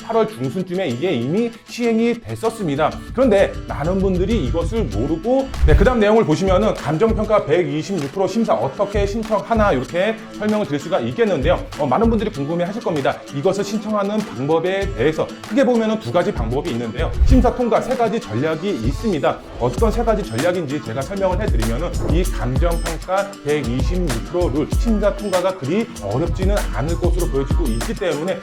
8월 중순쯤에 이게 이미 시행이 됐었습니다. 그런데 많은 분들이 이것을 모르고 그 다음 내용을 보시면은 감정평가 126% 심사 어떻게 신청하나 이렇게 설명을 드릴 수가 있겠는데요. 많은 분들이 궁금해 하실 겁니다. 이것을 신청하는 방법에 대해서 크게 보면은 두 가지 방법이 있는데요. 심사 통과 세 가지 전략이 있습니다. 어떤 세 가지 전략인지 제가 설명을 해드리면은 이 감정평가 126% 룰 심사 통과가 그리 어렵지는 않을 것으로 보여지고 있기 때문에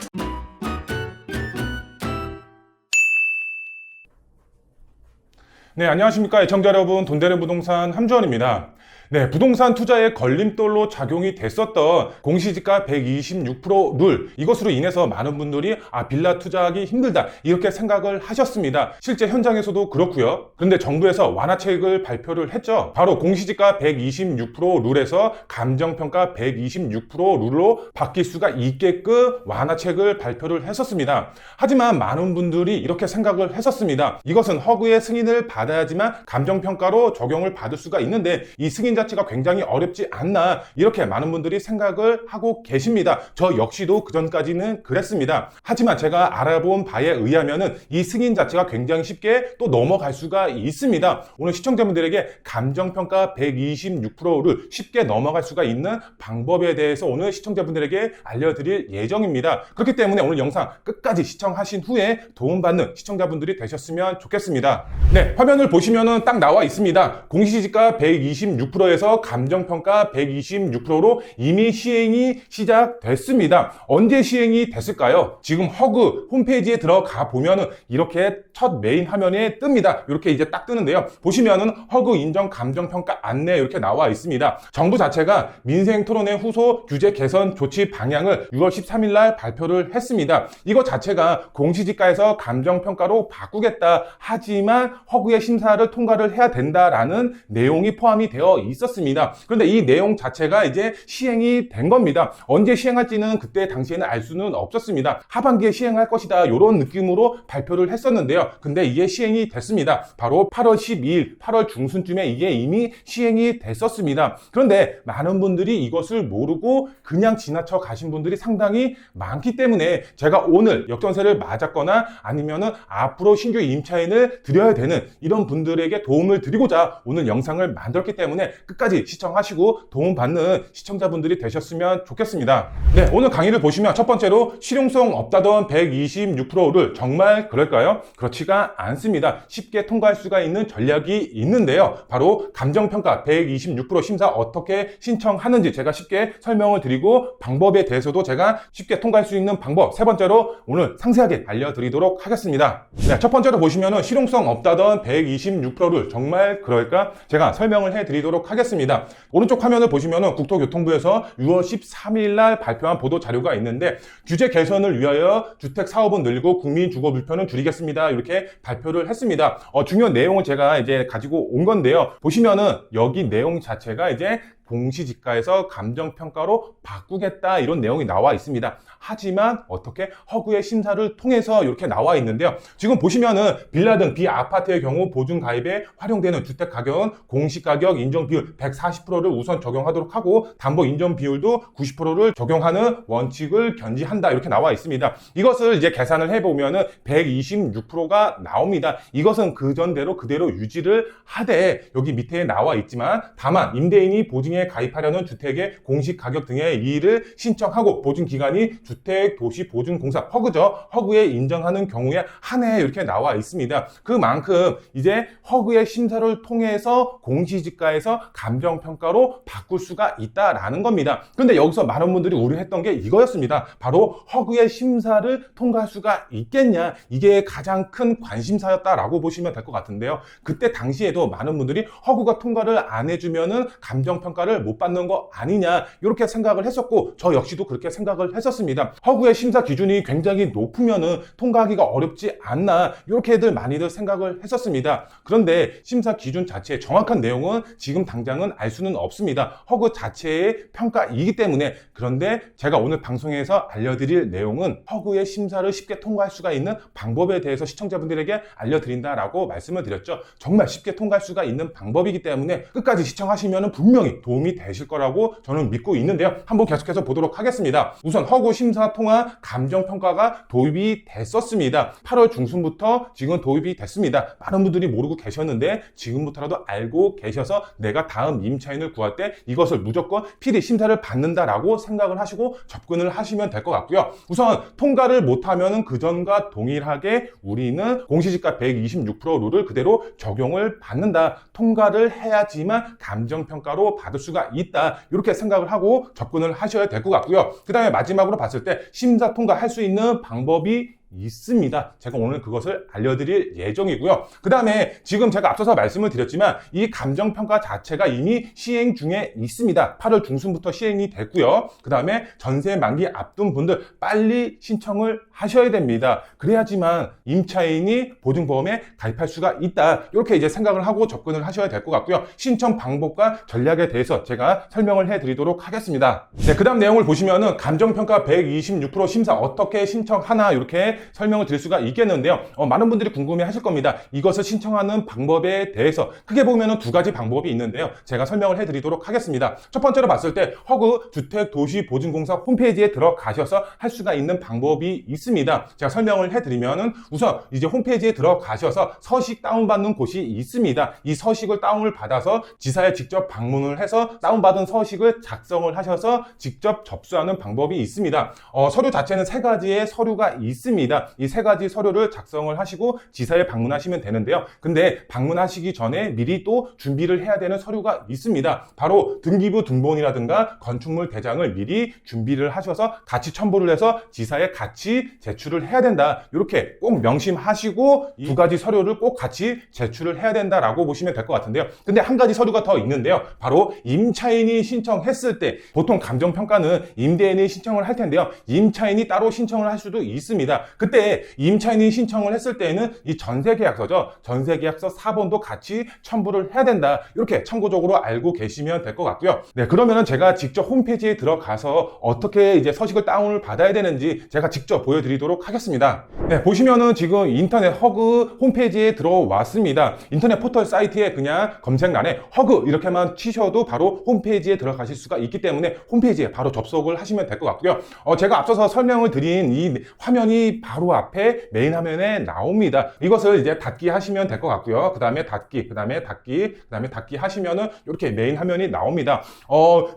네, 안녕하십니까 애청자 여러분, 돈되는 부동산 함주원입니다. 네, 부동산 투자에 걸림돌로 작용이 됐었던 공시지가 126% 룰, 이것으로 인해서 많은 분들이 빌라 투자하기 힘들다 이렇게 생각을 하셨습니다. 실제 현장에서도 그렇고요. 그런데 정부에서 완화책을 발표를 했죠. 바로 공시지가 126% 룰에서 감정평가 126% 룰로 바뀔 수가 있게끔 완화책을 발표를 했었습니다. 하지만 많은 분들이 이렇게 생각을 했었습니다. 이것은 허그의 승인을 받아야지만 감정평가로 적용을 받을 수가 있는데 이 승인 자체가 굉장히 어렵지 않나 이렇게 많은 분들이 생각을 하고 계십니다. 저 역시도 그전까지는 그랬습니다. 하지만 제가 알아본 바에 의하면은 이 승인 자체가 굉장히 쉽게 또 넘어갈 수가 있습니다. 오늘 시청자분들에게 감정평가 126%를 쉽게 넘어갈 수가 있는 방법에 대해서 오늘 시청자분들에게 알려드릴 예정입니다. 그렇기 때문에 오늘 영상 끝까지 시청하신 후에 도움받는 시청자분들이 되셨으면 좋겠습니다. 네, 화면을 보시면은 딱 나와 있습니다. 공시지가 126%에서 감정평가 126%로 이미 시행이 시작됐습니다. 언제 시행이 됐을까요? 지금 허그 홈페이지에 들어가 보면은 이렇게 첫 메인 화면에 뜹니다. 이렇게 이제 딱 뜨는데요. 보시면은 허그 인정 감정평가 안내 이렇게 나와 있습니다. 정부 자체가 민생토론회 후소 규제 개선 조치 방향을 6월 13일 날 발표를 했습니다. 이거 자체가 공시지가에서 감정평가로 바꾸겠다. 하지만 허그의 심사를 통과를 해야 된다라는 내용이 포함이 되어 있었습니다. 그런데 이 내용 자체가 이제 시행이 된 겁니다. 언제 시행할지는 그때 당시에는 알 수는 없었습니다. 하반기에 시행할 것이다 이런 느낌으로 발표를 했었는데요. 근데 이게 시행이 됐습니다. 바로 8월 12일 8월 중순쯤에 이게 이미 시행이 됐었습니다. 그런데 많은 분들이 이것을 모르고 그냥 지나쳐 가신 분들이 상당히 많기 때문에 제가 오늘 역전세를 맞았거나 아니면은 앞으로 신규 임차인을 드려야 되는 이런 분들에게 도움을 드리고자 오늘 영상을 만들었기 때문에 끝까지 시청하시고 도움받는 시청자분들이 되셨으면 좋겠습니다. 네, 오늘 강의를 보시면 첫 번째로 실용성 없다던 126%를 정말 그럴까요? 그렇지가 않습니다. 쉽게 통과할 수가 있는 전략이 있는데요. 바로 감정평가 126% 심사 어떻게 신청하는지 제가 쉽게 설명을 드리고 방법에 대해서도 제가 쉽게 통과할 수 있는 방법 세 번째로 오늘 상세하게 알려드리도록 하겠습니다. 네, 첫 번째로 보시면은 실용성 없다던 126%를 정말 그럴까? 제가 설명을 해드리도록 하겠습니다. 오른쪽 화면을 보시면은 국토교통부에서 6월 13일 날 발표한 보도 자료가 있는데 규제 개선을 위하여 주택 사업은 늘고 국민 주거 불편은 줄이겠습니다. 이렇게 발표를 했습니다. 중요한 내용을 제가 이제 가지고 온 건데요. 보시면은 여기 내용 자체가 이제 공시지가에서 감정평가로 바꾸겠다 이런 내용이 나와 있습니다. 하지만 어떻게 허그의 심사를 통해서 이렇게 나와 있는데요. 지금 보시면은 빌라 등 비아파트의 경우 보증가입에 활용되는 주택가격은 공시가격 인정비율 140%를 우선 적용하도록 하고 담보 인정비율도 90%를 적용하는 원칙을 견지한다 이렇게 나와 있습니다. 이것을 이제 계산을 해보면은 126%가 나옵니다. 이것은 그전대로 그대로 유지를 하되 여기 밑에 나와 있지만 다만 임대인이 보증 가입하려는 주택의 공시가격 등의 이의를 신청하고 보증기간이 주택도시보증공사 허그죠. 허그에 인정하는 경우에 한해 이렇게 나와 있습니다. 그만큼 이제 허그의 심사를 통해서 공시지가에서 감정평가로 바꿀 수가 있다라는 겁니다. 그런데 여기서 많은 분들이 우려했던 게 이거였습니다. 바로 허그의 심사를 통과할 수가 있겠냐 이게 가장 큰 관심사였다라고 보시면 될 것 같은데요. 그때 당시에도 많은 분들이 허그가 통과를 안 해주면은 감정평가 못 받는 거 아니냐 이렇게 생각을 했었고 저 역시도 그렇게 생각을 했었습니다. 허그의 심사 기준이 굉장히 높으면은 통과하기가 어렵지 않나 이렇게들 많이들 생각을 했었습니다. 그런데 심사 기준 자체의 정확한 내용은 지금 당장은 알 수는 없습니다. 허그 자체의 평가이기 때문에. 그런데 제가 오늘 방송에서 알려드릴 내용은 허그의 심사를 쉽게 통과할 수가 있는 방법에 대해서 시청자분들에게 알려드린다라고 말씀을 드렸죠. 정말 쉽게 통과할 수가 있는 방법이기 때문에 끝까지 시청하시면 분명히 도움이 되실 거라고 저는 믿고 있는데요. 한번 계속해서 보도록 하겠습니다. 우선 허그 심사 통화 감정평가가 도입이 됐었습니다. 8월 중순부터 지금 도입이 됐습니다. 많은 분들이 모르고 계셨는데 지금부터라도 알고 계셔서 내가 다음 임차인을 구할 때 이것을 무조건 필히 심사를 받는다라고 생각을 하시고 접근을 하시면 될 것 같고요. 우선 통과를 못하면 그전과 동일하게 우리는 공시지가 126% 룰을 그대로 적용을 받는다. 통과를 해야지만 감정평가로 받을 수가 있다. 이렇게 생각을 하고 접근을 하셔야 될 것 같고요. 그 다음에 마지막으로 봤을 때 심사 통과할 수 있는 방법이 있습니다. 제가 오늘 그것을 알려드릴 예정이고요. 그 다음에 지금 제가 앞서서 말씀을 드렸지만 이 감정평가 자체가 이미 시행 중에 있습니다. 8월 중순부터 시행이 됐고요. 그 다음에 전세 만기 앞둔 분들 빨리 신청을 하셔야 됩니다. 그래야지만 임차인이 보증보험에 가입할 수가 있다. 이렇게 이제 생각을 하고 접근을 하셔야 될 것 같고요. 신청 방법과 전략에 대해서 제가 설명을 해드리도록 하겠습니다. 네, 그 다음 내용을 보시면은 감정평가 126% 심사 어떻게 신청하나 이렇게 설명을 드릴 수가 있겠는데요. 많은 분들이 궁금해 하실 겁니다. 이것을 신청하는 방법에 대해서 크게 보면은 두 가지 방법이 있는데요. 제가 설명을 해드리도록 하겠습니다. 첫 번째로 봤을 때 허그 주택도시보증공사 홈페이지에 들어가셔서 할 수가 있는 방법이 있습니다. 제가 설명을 해드리면은 우선 이제 홈페이지에 들어가셔서 서식 다운받는 곳이 있습니다. 이 서식을 다운을 받아서 지사에 직접 방문을 해서 다운받은 서식을 작성을 하셔서 직접 접수하는 방법이 있습니다. 서류 자체는 세 가지의 서류가 있습니다. 이 세 가지 서류를 작성을 하시고 지사에 방문하시면 되는데요. 근데 방문하시기 전에 미리 또 준비를 해야 되는 서류가 있습니다. 바로 등기부 등본이라든가 건축물 대장을 미리 준비를 하셔서 같이 첨부를 해서 지사에 같이 제출을 해야 된다. 이렇게 꼭 명심하시고 이 두 가지 서류를 꼭 같이 제출을 해야 된다라고 보시면 될 것 같은데요. 근데 한 가지 서류가 더 있는데요. 바로 임차인이 신청했을 때 보통 감정평가는 임대인이 신청을 할 텐데요. 임차인이 따로 신청을 할 수도 있습니다. 그때 임차인이 신청을 했을 때에는 이 전세계약서죠. 전세계약서 4번도 같이 첨부를 해야 된다. 이렇게 참고적으로 알고 계시면 될 것 같고요. 네, 그러면은 제가 직접 홈페이지에 들어가서 어떻게 이제 서식을 다운을 받아야 되는지 제가 직접 보여드리도록 하겠습니다. 네, 보시면은 지금 인터넷 허그 홈페이지에 들어왔습니다. 인터넷 포털 사이트에 그냥 검색란에 허그 이렇게만 치셔도 바로 홈페이지에 들어가실 수가 있기 때문에 홈페이지에 바로 접속을 하시면 될 것 같고요. 제가 앞서서 설명을 드린 이 화면이 바로 앞에 메인 화면에 나옵니다. 이것을 이제 닫기 하시면 될 것 같고요. 그 다음에 닫기, 그 다음에 닫기, 그 다음에 닫기 하시면은 이렇게 메인 화면이 나옵니다.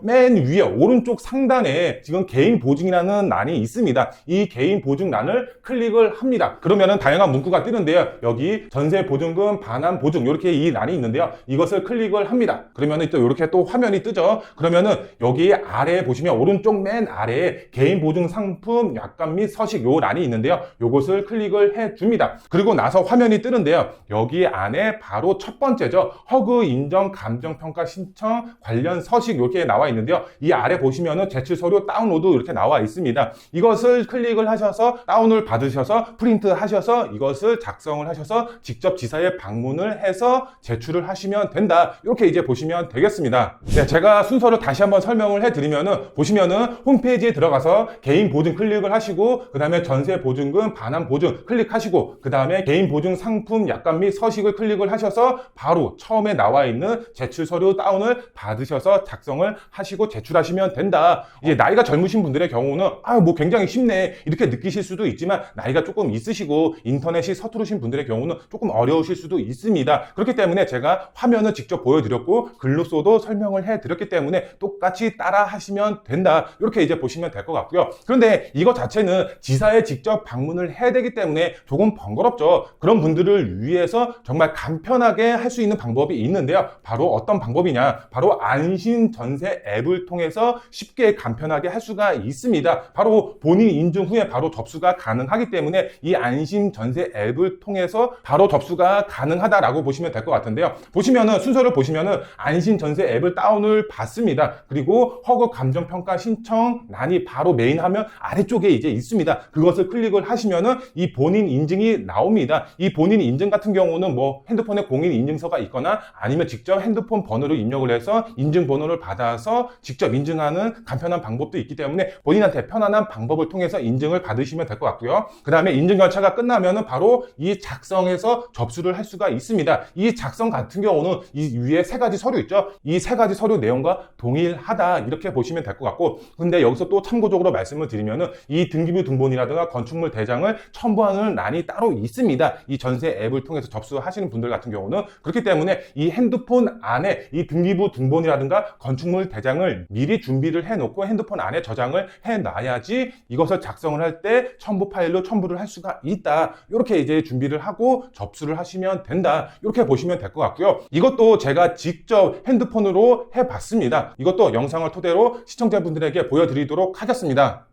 맨 위에 오른쪽 상단에 지금 개인 보증이라는 란이 있습니다. 이 개인 보증란을 클릭을 합니다. 그러면은 다양한 문구가 뜨는데요. 여기 전세 보증금 반환 보증 이렇게 이 란이 있는데요. 이것을 클릭을 합니다. 그러면은 또 이렇게 또 화면이 뜨죠. 그러면은 여기 아래에 보시면 오른쪽 맨 아래에 개인 보증 상품 약관 및 서식 요 란이 있는데요. 요것을 클릭을 해 줍니다. 그리고 나서 화면이 뜨는데요. 여기 안에 바로 첫 번째죠. 허그 인정 감정평가 신청 관련 서식 이렇게 나와 있는데요. 이 아래 보시면은 제출 서류 다운로드 이렇게 나와 있습니다. 이것을 클릭을 하셔서 다운을 받으셔서 프린트 하셔서 이것을 작성을 하셔서 직접 지사에 방문을 해서 제출을 하시면 된다. 이렇게 이제 보시면 되겠습니다. 네, 제가 순서를 다시 한번 설명을 해드리면은 보시면은 홈페이지에 들어가서 개인 보증 클릭을 하시고 그 다음에 전세 보증금 반환 보증 클릭하시고 그 다음에 개인 보증 상품 약관 및 서식을 클릭을 하셔서 바로 처음에 나와 있는 제출 서류 다운을 받으셔서 작성을 하시고 제출하시면 된다. 이제 나이가 젊으신 분들의 경우는 뭐 굉장히 쉽네 이렇게 느끼실 수도 있지만 나이가 조금 있으시고 인터넷이 서투르신 분들의 경우는 조금 어려우실 수도 있습니다. 그렇기 때문에 제가 화면을 직접 보여드렸고 글로써도 설명을 해드렸기 때문에 똑같이 따라 하시면 된다. 이렇게 이제 보시면 될 것 같고요. 그런데 이거 자체는 지사에 직접 방문을 해야 되기 때문에 조금 번거롭죠. 그런 분들을 위해서 정말 간편하게 할 수 있는 방법이 있는데요. 바로 어떤 방법이냐? 바로 안심전세 앱을 통해서 쉽게 간편하게 할 수가 있습니다. 바로 본인 인증 후에 바로 접수가 가능하기 때문에 이 안심전세 앱을 통해서 바로 접수가 가능하다라고 보시면 될 것 같은데요. 보시면은 순서를 보시면은 안심전세 앱을 다운을 받습니다. 그리고 허그 감정평가 신청 란이 바로 메인 화면 아래쪽에 이제 있습니다. 그것을 클릭을 하시면은 이 본인 인증이 나옵니다. 이 본인 인증 같은 경우는 뭐 핸드폰에 공인 인증서가 있거나 아니면 직접 핸드폰 번호를 입력을 해서 인증 번호를 받아서 직접 인증하는 간편한 방법도 있기 때문에 본인한테 편안한 방법을 통해서 인증을 받으시면 될 것 같고요. 그 다음에 인증 절차가 끝나면은 바로 이 작성해서 접수를 할 수가 있습니다. 이 작성 같은 경우는 이 위에 세 가지 서류 있죠. 이 세 가지 서류 내용과 동일하다 이렇게 보시면 될 것 같고, 근데 여기서 또 참고적으로 말씀을 드리면은 이 등기부 등본이라든가 건축물 대장을 첨부하는 란이 따로 있습니다. 이 전세 앱을 통해서 접수하시는 분들 같은 경우는. 그렇기 때문에 이 핸드폰 안에 이 등기부 등본이라든가 건축물 대장을 미리 준비를 해놓고 핸드폰 안에 저장을 해놔야지 이것을 작성을 할 때 첨부 파일로 첨부를 할 수가 있다. 이렇게 이제 준비를 하고 접수를 하시면 된다. 이렇게 보시면 될 것 같고요. 이것도 제가 직접 핸드폰으로 해봤습니다. 이것도 영상을 토대로 시청자분들에게 보여드리도록 하겠습니다.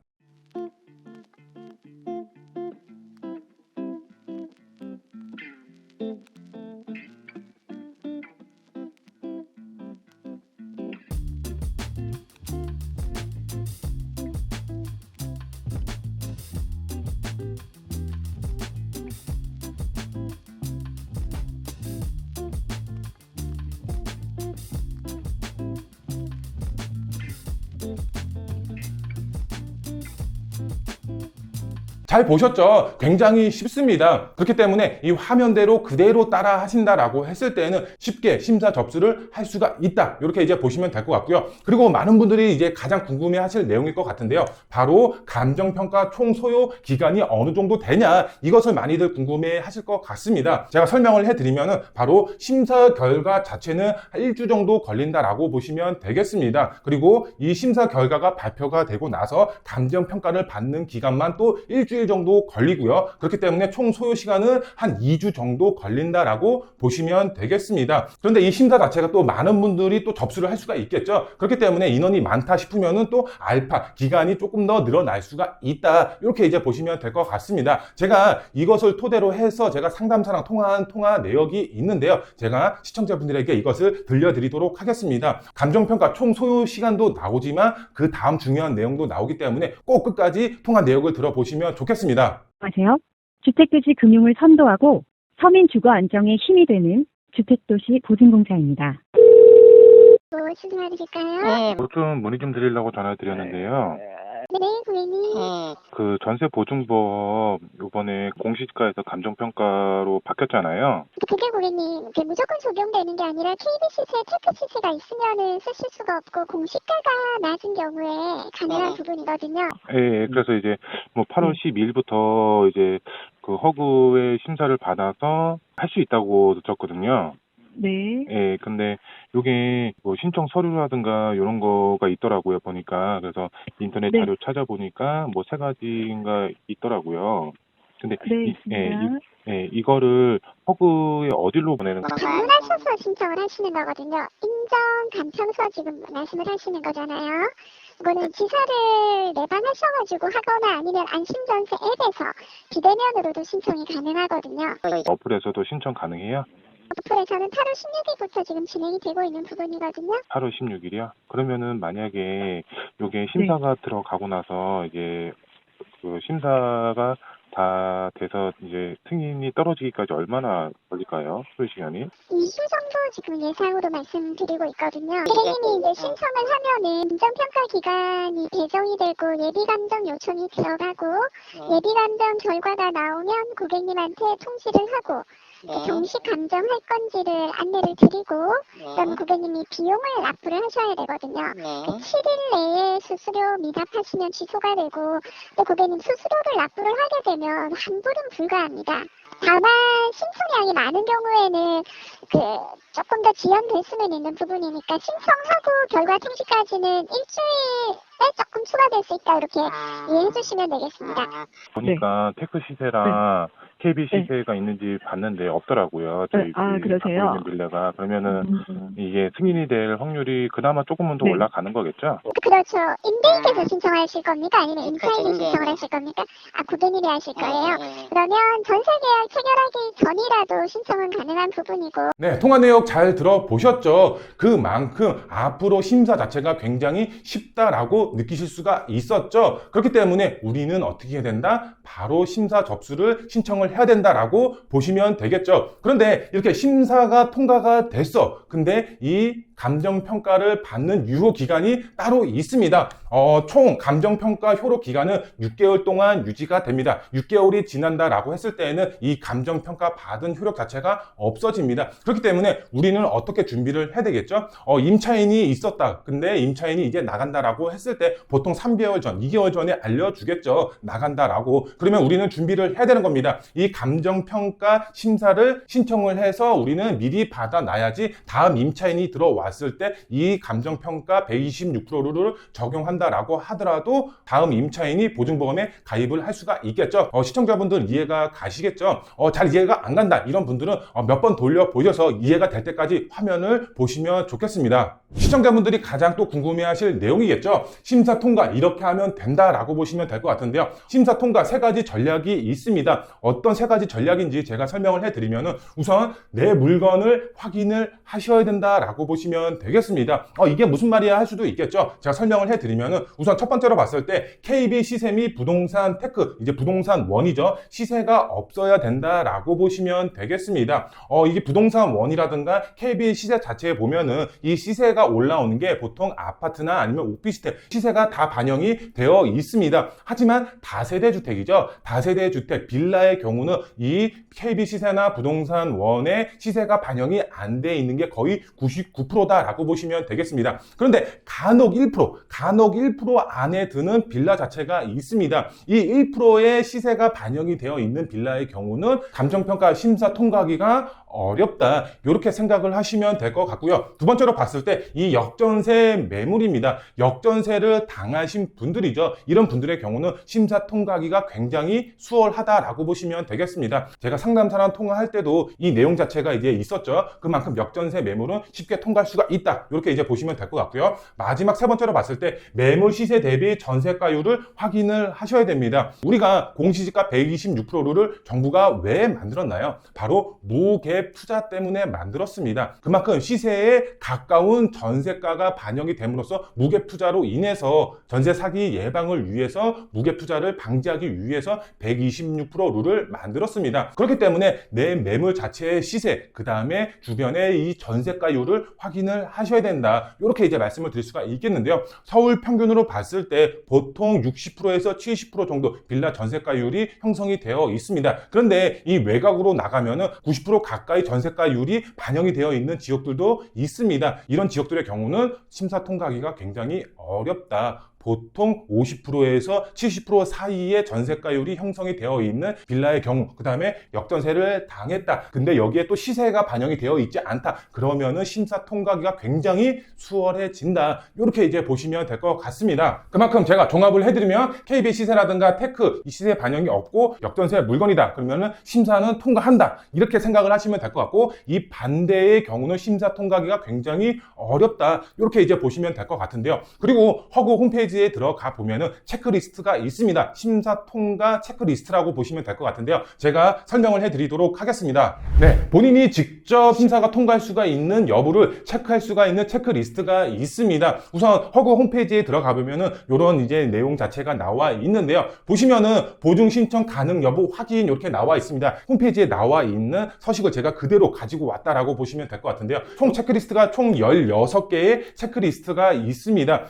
잘 보셨죠? 굉장히 쉽습니다. 그렇기 때문에 이 화면대로 그대로 따라 하신다라고 했을 때는 쉽게 심사 접수를 할 수가 있다. 이렇게 이제 보시면 될 것 같고요. 그리고 많은 분들이 이제 가장 궁금해 하실 내용일 것 같은데요. 바로 감정평가 총 소요 기간이 어느 정도 되냐, 이것을 많이들 궁금해 하실 것 같습니다. 제가 설명을 해드리면은 바로 심사 결과 자체는 한 일주 정도 걸린다라고 보시면 되겠습니다. 그리고 이 심사 결과가 발표가 되고 나서 감정평가를 받는 기간만 또 일주일 정도 걸리고요. 그렇기 때문에 총 소요 시간은 한 2주 정도 걸린다라고 보시면 되겠습니다. 그런데 이 심사 자체가 또 많은 분들이 또 접수를 할 수가 있겠죠. 그렇기 때문에 인원이 많다 싶으면은 또 알파 기간이 조금 더 늘어날 수가 있다. 이렇게 이제 보시면 될 것 같습니다. 제가 이것을 토대로 해서 제가 상담사랑 통화한 통화 내역이 있는데요. 제가 시청자분들에게 이것을 들려드리도록 하겠습니다. 감정평가 총 소요 시간도 나오지만 그 다음 중요한 내용도 나오기 때문에 꼭 끝까지 통화 내역을 들어보시면 좋겠습니다. 안녕하세요. 주택도시 금융을 선도하고 서민 주거 안정에 힘이 되는 주택도시 보증공사입니다. 무슨 말이실까요? 네. 좀 문의 좀 드리려고 전화 드렸는데요. 네, 고객님. 그 전세 보증법 이번에 공시지가에서 감정평가로 바뀌었잖아요. 그게 고객님, 무조건 적용되는 게 아니라 KB시세, 테크시세가 있으면은 쓰실 수가 없고 공시가가 낮은 경우에 가능한 부분이거든요. 예, 그래서 이제 뭐 8월 12일부터 이제 그 허구의 심사를 받아서 할 수 있다고 들었거든요. 네. 예, 근데 요게 뭐 신청 서류라든가 이런 거가 있더라고요, 보니까. 그래서 인터넷 네. 자료 찾아보니까 뭐 세 가지인가 있더라고요. 근데 네, 있습니다. 이거를 허구에 어디로 보내는 거예요? 방문하셔서 신청을 하시는 거거든요. 인정 감청서 지금 말씀을 하시는 거잖아요. 이거는 지사를 내방하셔가지고 하거나 아니면 안심전세 앱에서 비대면으로도 신청이 가능하거든요. 어플에서도 신청 가능해요? 어플에서는 8월 16일부터 지금 진행이 되고 있는 부분이거든요. 8월 16일이요? 그러면은 만약에 요게 심사가 들어가고 나서 이제 그 심사가 다 돼서 이제 승인이 떨어지기까지 얼마나 걸릴까요? 소요 시간이? 2주 정도 지금 예상으로 말씀드리고 있거든요. 고객님이 이제 신청을 하면은 인정평가 기간이 개정이 되고 예비감정 요청이 들어가고 예비감정 결과가 나오면 고객님한테 통지를 하고 정식 감정할 건지를 안내를 드리고 그럼 고객님이 비용을 납부를 하셔야 되거든요. 7일 내에 수수료 미납하시면 취소가 되고 또 고객님 수수료를 납부를 하게 되면 환불은 불가합니다. 다만 신청량이 많은 경우에는 조금 더 지연될 수는 있는 부분이니까 신청하고 결과 통지까지는 일주일에 조금 추가될 수 있다 이렇게 이해해 주시면 되겠습니다. 보니까 테크 시세랑 KB 시세가 있는지 봤는데 없더라고요. 저희 그러세요? 갖고 있는 빌라가. 그러면은 이게 승인이 될 확률이 그나마 조금은 더 네. 올라가는 거겠죠? 그렇죠. 임대인께서 신청하실 겁니까? 아니면 임차인이 신청을 하실 겁니까? 구분일이 하실 거예요. 그러면 전세 계약 체결하기 전이라도 신청은 가능한 부분이고. 네, 통화 내역 잘 들어보셨죠? 그만큼 앞으로 심사 자체가 굉장히 쉽다라고 느끼실 수가 있었죠? 그렇기 때문에 우리는 어떻게 해야 된다? 바로 심사 접수를 신청을 해야 된다라고 보시면 되겠죠. 그런데 이렇게 심사가 통과가 됐어. 근데 이 감정평가를 받는 유효 기간이 따로 있습니다. 총 감정평가 효력 기간은 6개월 동안 유지가 됩니다. 6개월이 지난다라고 했을 때에는 이 감정평가 받은 효력 자체가 없어집니다. 그렇기 때문에 우리는 어떻게 준비를 해야 되겠죠? 임차인이 있었다. 근데 임차인이 이제 나간다라고 했을 때 보통 3개월 전, 2개월 전에 알려주겠죠. 나간다라고. 그러면 우리는 준비를 해야 되는 겁니다. 이 감정평가 심사를 신청을 해서 우리는 미리 받아놔야지 다음 임차인이 들어왔을 때 이 감정평가 126%를 적용한다라고 하더라도 다음 임차인이 보증보험에 가입을 할 수가 있겠죠. 시청자분들 이해가 가시겠죠? 잘 이해가 안 간다. 이런 분들은 몇 번 돌려보셔서 이해가 될 때까지 화면을 보시면 좋겠습니다. 시청자분들이 가장 또 궁금해하실 내용이겠죠. 심사 통과 이렇게 하면 된다라고 보시면 될 것 같은데요. 심사 통과 세 가지 전략이 있습니다. 어떤 세 가지 전략인지 제가 설명을 해드리면은 우선 내 물건을 확인을 하셔야 된다라고 보시면 되겠습니다. 이게 무슨 말이야 할 수도 있겠죠. 제가 설명을 해드리면은 우선 첫 번째로 봤을 때 KB 시세 및 부동산 테크, 이제 부동산 원이죠. 시세가 없어야 된다라고 보시면 되겠습니다. 이게 부동산 원이라든가 KB 시세 자체에 보면은 이 시세가 올라오는 게 보통 아파트나 아니면 오피스텔 시세가 다 반영이 되어 있습니다. 하지만 다세대 주택이죠. 다세대 주택 빌라의 경우는 이 KB 시세나 부동산 원의 시세가 반영이 안 돼 있는 게 거의 99%다라고 보시면 되겠습니다. 그런데 간혹 1% 안에 드는 빌라 자체가 있습니다. 이 1%의 시세가 반영이 되어 있는 빌라의 경우는 감정평가 심사 통과하기가 어렵다. 이렇게 생각을 하시면 될 것 같고요. 두 번째로 봤을 때 이 역전세 매물입니다. 역전세를 당하신 분들이죠. 이런 분들의 경우는 심사 통과하기가 굉장히 수월하다라고 보시면 되겠습니다. 제가 상담사랑 통화할 때도 이 내용 자체가 이제 있었죠. 그만큼 역전세 매물은 쉽게 통과할 수가 있다. 이렇게 이제 보시면 될 것 같고요. 마지막 세 번째로 봤을 때 매물 시세 대비 전세가율을 확인을 하셔야 됩니다. 우리가 공시지가 126%를 정부가 왜 만들었나요? 바로 무갭 투자 때문에 만들었습니다. 그만큼 시세에 가까운 전세가가 반영이 됨으로써 무갭 투자로 인해서 전세 사기 예방을 위해서 무갭 투자를 방지하기 위해서 126% 룰을 만들었습니다. 그렇기 때문에 내 매물 자체의 시세, 그 다음에 주변의 이 전세가율을 확인을 하셔야 된다. 이렇게 이제 말씀을 드릴 수가 있겠는데요. 서울 평균으로 봤을 때 보통 60%에서 70% 정도 빌라 전세가율이 형성이 되어 있습니다. 그런데 이 외곽으로 나가면은 90% 가까이 전세가율이 반영이 되어 있는 지역들도 있습니다. 이런 지역들의 경우는 심사 통과하기가 굉장히 어렵다. 보통 50%에서 70% 사이의 전세가율이 형성이 되어 있는 빌라의 경우, 그 다음에 역전세를 당했다. 근데 여기에 또 시세가 반영이 되어 있지 않다. 그러면은 심사 통과하기가 굉장히 수월해진다. 이렇게 이제 보시면 될 것 같습니다. 그만큼 제가 종합을 해드리면 KB 시세라든가 테크 이 시세 반영이 없고 역전세 물건이다. 그러면은 심사는 통과한다. 이렇게 생각을 하시면 될 것 같고, 이 반대의 경우는 심사 통과하기가 굉장히 어렵다. 이렇게 이제 보시면 될 것 같은데요. 그리고 허그 홈페이지 에 들어가 보면은 체크리스트가 있습니다. 심사 통과 체크리스트라고 보시면 될 것 같은데요. 제가 설명을 해드리도록 하겠습니다. 네, 본인이 직접 심사가 통과할 수가 있는 여부를 체크할 수가 있는 체크리스트가 있습니다. 우선 허그 홈페이지에 들어가 보면은 이런 이제 내용 자체가 나와 있는데요. 보시면은 보증 신청 가능 여부 확인 이렇게 나와 있습니다. 홈페이지에 나와 있는 서식을 제가 그대로 가지고 왔다라고 보시면 될 것 같은데요. 총 체크리스트가 총 16개의 체크리스트가 있습니다.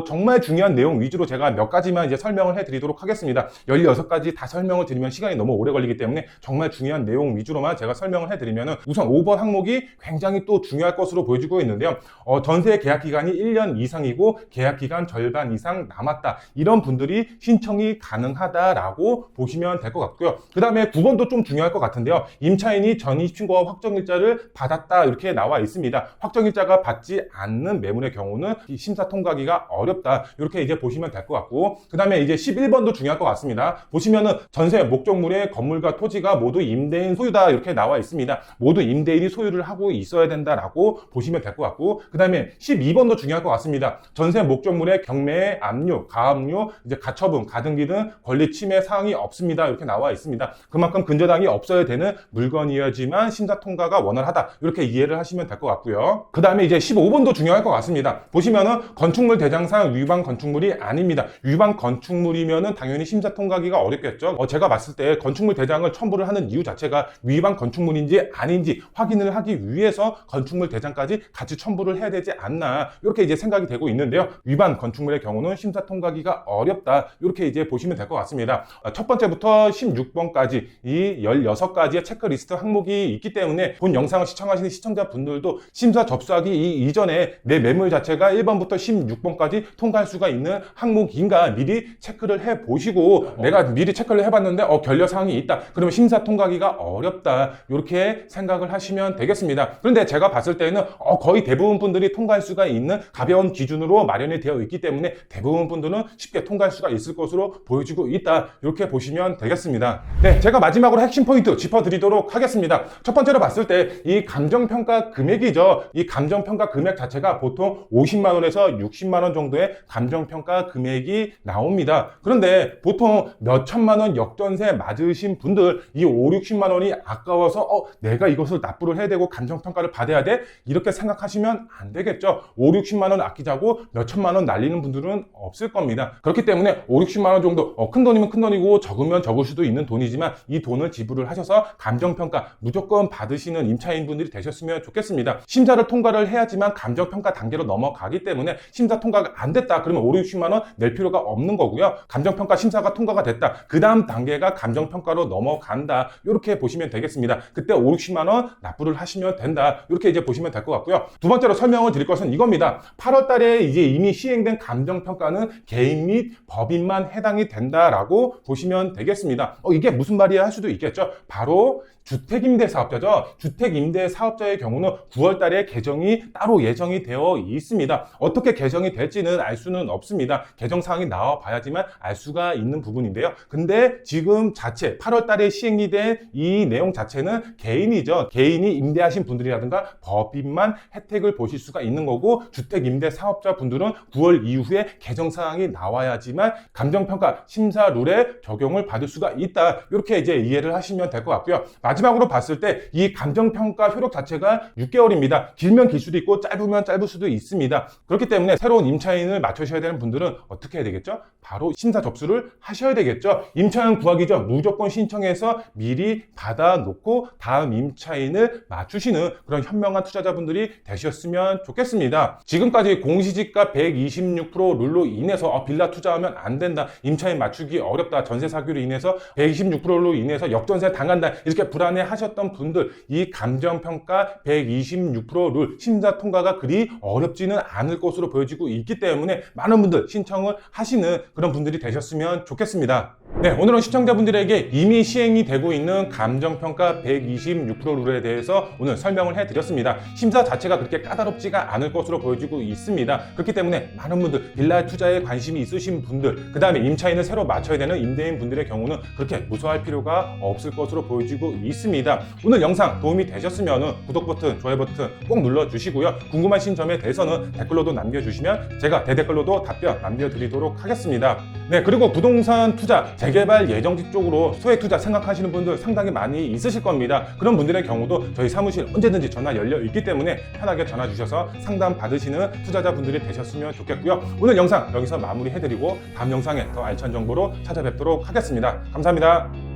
정말 중요한 내용 위주로 제가 몇 가지만 이제 설명을 해드리도록 하겠습니다. 16가지 다 설명을 드리면 시간이 너무 오래 걸리기 때문에 정말 중요한 내용 위주로만 제가 설명을 해드리면은 우선 5번 항목이 굉장히 또 중요할 것으로 보여지고 있는데요. 전세 계약 기간이 1년 이상이고 계약 기간 절반 이상 남았다. 이런 분들이 신청이 가능하다라고 보시면 될 것 같고요. 그 다음에 9번도 좀 중요할 것 같은데요. 임차인이 전입신고와 확정일자를 받았다 이렇게 나와 있습니다. 확정일자가 받지 않는 매물의 경우는 이 심사 통과하기가 어렵다. 이렇게 이제 보시면 될 것 같고, 그 다음에 이제 11번도 중요할 것 같습니다. 보시면은 전세 목적물의 건물과 토지가 모두 임대인 소유다 이렇게 나와 있습니다. 모두 임대인이 소유를 하고 있어야 된다라고 보시면 될 것 같고, 그 다음에 12번도 중요할 것 같습니다. 전세 목적물의 경매, 압류, 가압류, 이제 가처분, 가등기 등 권리 침해 사항이 없습니다. 이렇게 나와 있습니다. 그만큼 근저당이 없어야 되는 물건이어야지만 심사 통과가 원활하다. 이렇게 이해를 하시면 될 것 같고요. 그 다음에 이제 15번도 중요할 것 같습니다. 보시면은 건축물 대장상 위반 건축물이 아닙니다. 위반 건축물이면은 당연히 심사 통과하기가 어렵겠죠. 제가 봤을 때 건축물 대장을 첨부를 하는 이유 자체가 위반 건축물인지 아닌지 확인을 하기 위해서 건축물 대장까지 같이 첨부를 해야 되지 않나, 이렇게 이제 생각이 되고 있는데요. 위반 건축물의 경우는 심사 통과하기가 어렵다. 이렇게 이제 보시면 될 것 같습니다. 첫 번째부터 16번까지 이 16가지의 체크리스트 항목이 있기 때문에 본 영상을 시청하시는 시청자분들도 심사 접수하기 이전에 내 매물 자체가 1번부터 16번까지 통과할 수가 있는 항목인가 미리 체크를 해보시고, 내가 미리 체크를 해봤는데 결려사항이 있다. 그러면 심사 통과하기가 어렵다. 이렇게 생각을 하시면 되겠습니다. 그런데 제가 봤을 때는 거의 대부분 분들이 통과할 수가 있는 가벼운 기준으로 마련이 되어 있기 때문에 대부분 분들은 쉽게 통과할 수가 있을 것으로 보여지고 있다. 이렇게 보시면 되겠습니다. 네, 제가 마지막으로 핵심 포인트 짚어드리도록 하겠습니다. 첫 번째로 봤을 때 이 감정평가 금액이죠. 이 감정평가 금액 자체가 보통 50만 원에서 60만 원 정도의 감정평가 금액이 나옵니다. 그런데 보통 몇 천만 원 역전세 맞으신 분들 이 5, 60만 원이 아까워서 내가 이것을 납부를 해야 되고 감정평가를 받아야 돼? 이렇게 생각하시면 안 되겠죠. 5, 60만 원 아끼자고 몇 천만 원 날리는 분들은 없을 겁니다. 그렇기 때문에 5, 60만 원 정도 큰 돈이면 큰 돈이고 적으면 적을 수도 있는 돈이지만 이 돈을 지불을 하셔서 감정평가 무조건 받으시는 임차인분들이 되셨으면 좋겠습니다. 심사를 통과를 해야지만 감정평가 단계로 넘어가기 때문에 심사 통과가 안 됐다 그러면 5, 60만 원 낼 필요가 없는 거고요. 감정평가 심사가 통과가 됐다. 그 다음 단계가 감정평가로 넘어간다. 이렇게 보시면 되겠습니다. 그때 5, 60만 원 납부를 하시면 된다. 이렇게 이제 보시면 될 것 같고요. 두 번째로 설명을 드릴 것은 이겁니다. 8월 달에 이제 이미 시행된 감정평가는 개인 및 법인만 해당이 된다라고 보시면 되겠습니다. 이게 무슨 말이야 할 수도 있겠죠. 바로 주택임대사업자죠. 주택임대사업자의 경우는 9월 달에 개정이 따로 예정이 되어 있습니다. 어떻게 개정이 될지는 알 수는 없습니다. 개정사항이 나와 봐야지만 알 수가 있는 부분인데요. 근데 지금 자체 8월 달에 시행이 된 이 내용 자체는 개인이죠. 개인이 임대하신 분들이라든가 법인만 혜택을 보실 수가 있는 거고, 주택임대사업자 분들은 9월 이후에 개정사항이 나와야지만 감정평가 심사 룰에 적용을 받을 수가 있다. 이렇게 이제 이해를 하시면 될 것 같고요. 마지막으로 봤을 때 이 감정평가 효력 자체가 6개월입니다. 길면 길 수도 있고 짧으면 짧을 수도 있습니다. 그렇기 때문에 새로운 임차인을 맞추셔야 되는 분들은 어떻게 해야 되겠죠? 바로 심사 접수를 하셔야 되겠죠. 임차인 구하기 전 무조건 신청해서 미리 받아놓고 다음 임차인을 맞추시는 그런 현명한 투자자분들이 되셨으면 좋겠습니다. 지금까지 공시지가 126% 룰로 인해서 빌라 투자하면 안 된다, 임차인 맞추기 어렵다, 전세 사기로 인해서 126%로 인해서 역전세 당한다, 이렇게 불안해 하셨던 분들, 이 감정평가 126% 룰 심사 통과가 그리 어렵지는 않을 것으로 보여지고 있기 때문에 많은 분들 신청을 하시는 그런 분들이 되셨으면 좋겠습니다. 네, 오늘은 시청자분들에게 이미 시행이 되고 있는 감정평가 126% 룰에 대해서 오늘 설명을 해드렸습니다. 심사 자체가 그렇게 까다롭지가 않을 것으로 보여지고 있습니다. 그렇기 때문에 많은 분들, 빌라 투자에 관심이 있으신 분들, 그 다음에 임차인을 새로 맞춰야 되는 임대인 분들의 경우는 그렇게 무서워할 필요가 없을 것으로 보여지고 있습니다. 오늘 영상 도움이 되셨으면 구독 버튼, 좋아요 버튼 꼭 눌러주시고요. 궁금하신 점에 대해서는 댓글로도 남겨주시면 제가 대댓글로도 답변 남겨드리도록 하겠습니다. 네, 그리고 부동산 투자, 재개발 예정지 쪽으로 소액 투자 생각하시는 분들 상당히 많이 있으실 겁니다. 그런 분들의 경우도 저희 사무실 언제든지 전화 열려 있기 때문에 편하게 전화 주셔서 상담 받으시는 투자자분들이 되셨으면 좋겠고요. 오늘 영상 여기서 마무리해드리고 다음 영상에 더 알찬 정보로 찾아뵙도록 하겠습니다. 감사합니다.